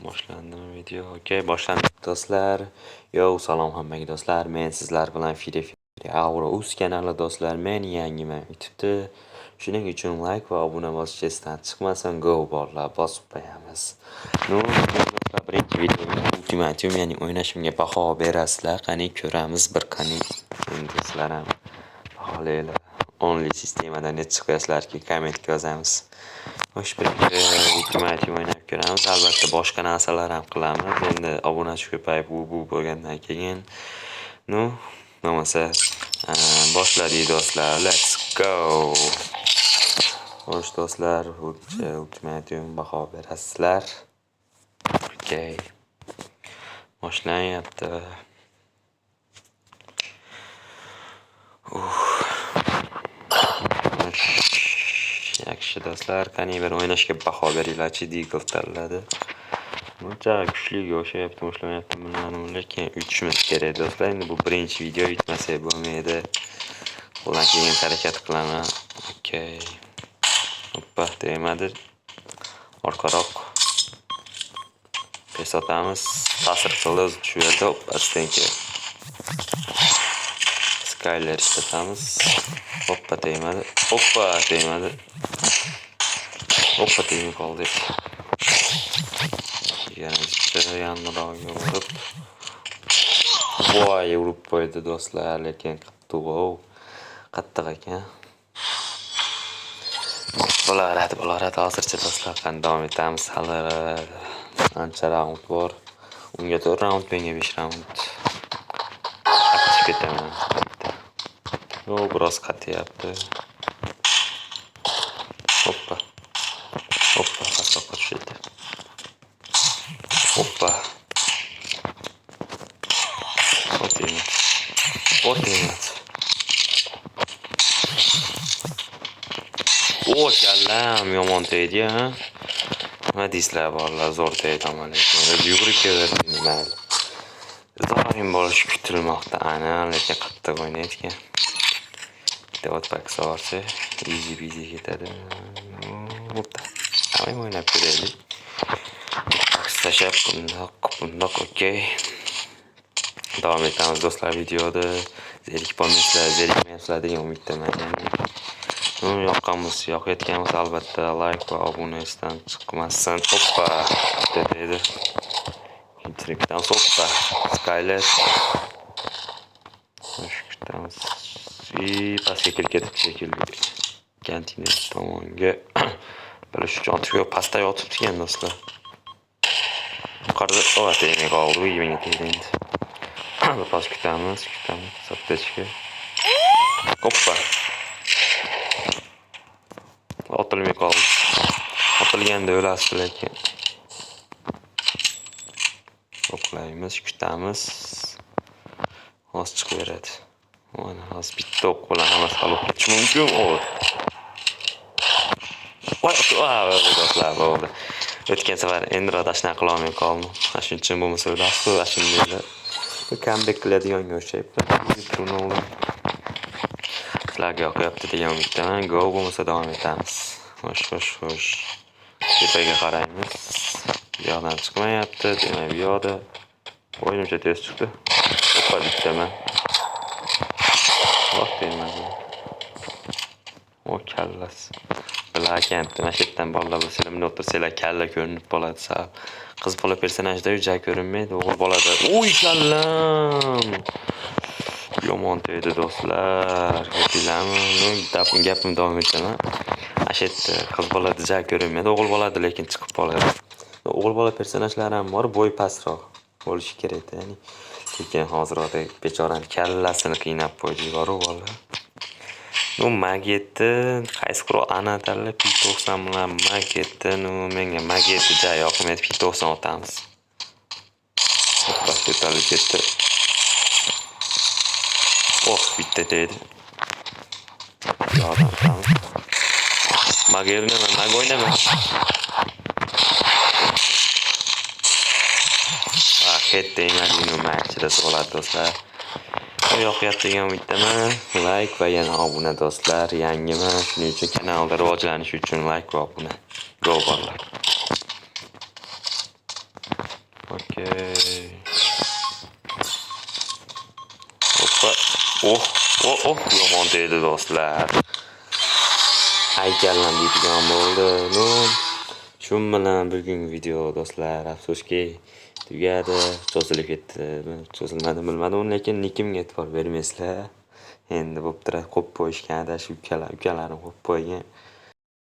Boshlandimi video? Okey, boshlandi do'stlar. Yo, salom hammaga do'stlar. Men sizlar bilan Fire Auro.uz kanali do'stlar. Men yangiman YouTube'da. Shuning uchun like va obuna bosish esdan chiqmasin. Go bollar, bosib qo'yamiz. Do'stlar, birinchi videoda ultimatum, ya'ni o'ynashimga baho berasizlar. Qani ko'ramiz bir qani. Endi sizlar ham baholaylar. Only sistemadan net chiqasizlarki, kommentga yozamiz. Xo'sh, birinchi ultimatum o'ynab ko'ramiz. Albatta boshqa narsalar ham qilamiz. Endi obunachi ko'payib bu bo'lgandan keyin bo'lmasa boshladik do'stlar. Let's go. Xo'sh do'stlar, ultimatum baho berasizlar. Okey. Boshlanyapti. Yaxshi do'stlar, qani bir o'ynashga baho beringlar-chi. Deagle tanladi. Buncha kuchliga o'xshayapti, o'xshamayapti bilmadim, lekin uchishimiz kerak do'stlar. Endi bu birinchi video, yutmasa bo'lmaydi. Qo'ldan kelgan harakat qilaman. Okey. Hoppa, tegmadi. Orqaroq pes otamiz. Ta'sir qildi, shu yerda astenka. Skyler ishlatamiz. Hoppa, tegmadi. Hoppa, tegmadi. Hoppa, tegmay qoldi. Yana yanroqga urib. Voy, urib qo'ydi do'stlar, lekin qattiq ekan. Bo'laradi hozircha do'stlar. Qani davom etamiz. Hali ancha raund bor. Unga 4 raund, menga 5 raund. Qattiq ketaman. Biroz qatyapti. Hoppa, pastoqqa tushdi. Hoppa. Otemat. Kallam yomon tegdi, ha? Nima deysizlar bolalar, zo'r tegdi lekin. Yugurib kelaverdim mayli. Doim bo'lishi kutilmoqda, lekin qattiq o'ynayotgan. Bitta otpak so'rsa, easy peasy ketadi. Hoppa. Hamma o'ynab ko'raylik. Tashab bundoq, okey. Davom etamiz do'stlar videoda. Zerikmayapsizlar degan umiddaman. Yoqayotganimiz albatta like va obunasidan chiqmasdan. Hoppa dedi. Intrikdan hoppa. Skyler. Kutamiz. Pastga kelib shekilli. Kantina tomonga. Bilish uchun antibiyo pastda yotibdi do'stlar. Yuqorida tegmay qoldi, menga tegdi endi. Biroz kutamiz. Saptechka. Hoppa. Otilmay qoldi. Otilganda o'lasiz lekin. O'qlaymiz, kutamiz. Hozir chiqib beradi. Mana hozir bitta o'q bilan hammasi hal bo'lishi mumkin. Bo'ldi. O'tgan safar Endrada shunaqa qila olmay qoldim. Shuning uchun bo'lmasa o'lasiz, shunday. Comeback qiladigan o'xshayapti. Sizlarga yoqyapti degan umiddaman. Go bo'lmasa davom etamiz. Xo'sh. Tepaga qaraymiz. Bu yoqdan chiqmayapti, demak bu yoqda. O'yinimcha tez chiqdi. Hoppa bittaman. Tegmadi. Kallas. Bilakantni mashitdan bolalar bo'lsa, bunday o'tirsanglar kalla ko'rinib qoladi sal. Qiz bola personajda uja ko'rinmaydi, o'g'il bolada. Kallam. Yomon tegdi do'stlar. Ko'pilami? Gapim davom etaman. Ashitdi, qiz bolada uja ko'rinmaydi, o'g'il bolada lekin chiqib qoladi. O'g'il bola personajlar ham bor, bo'y pastroq bo'lishi kerak, ya'ni. Lekin hozirda bechorani kallasini qiynab qo'ydilar o'g'illar. Magetni qaysi qurol anatalla P90 bilan Magetni, menga Magetni juda yoqmaydi, P90 otamiz. Hoppa, ketali ketdi. Bitta deydi. Yordam qilamiz. Mag o'ynama. Ketdi, emas, matchda bo'ladi do'stlar. Yoqyapti degan umiddaman. Like va yana obuna do'stlar. Yangiman, shuning uchun kanalda rivojlanish uchun like va obuna. Go bollar. Okey. Hoppa. Oh, oh, oh, yomon tegdi do'stlar. Haykallam deydigan bo'ldi. Ну, shu bilan bugungi video do'stlar, afsuski tugadi. Cho'zilib ketdi. Cho'zilmadi bilmadim, lekin nikimga e'tibor bermaysizlar. Endi bo'pti, qo'yib qo'yishgan, shu ukalarim qo'yib qo'ygan.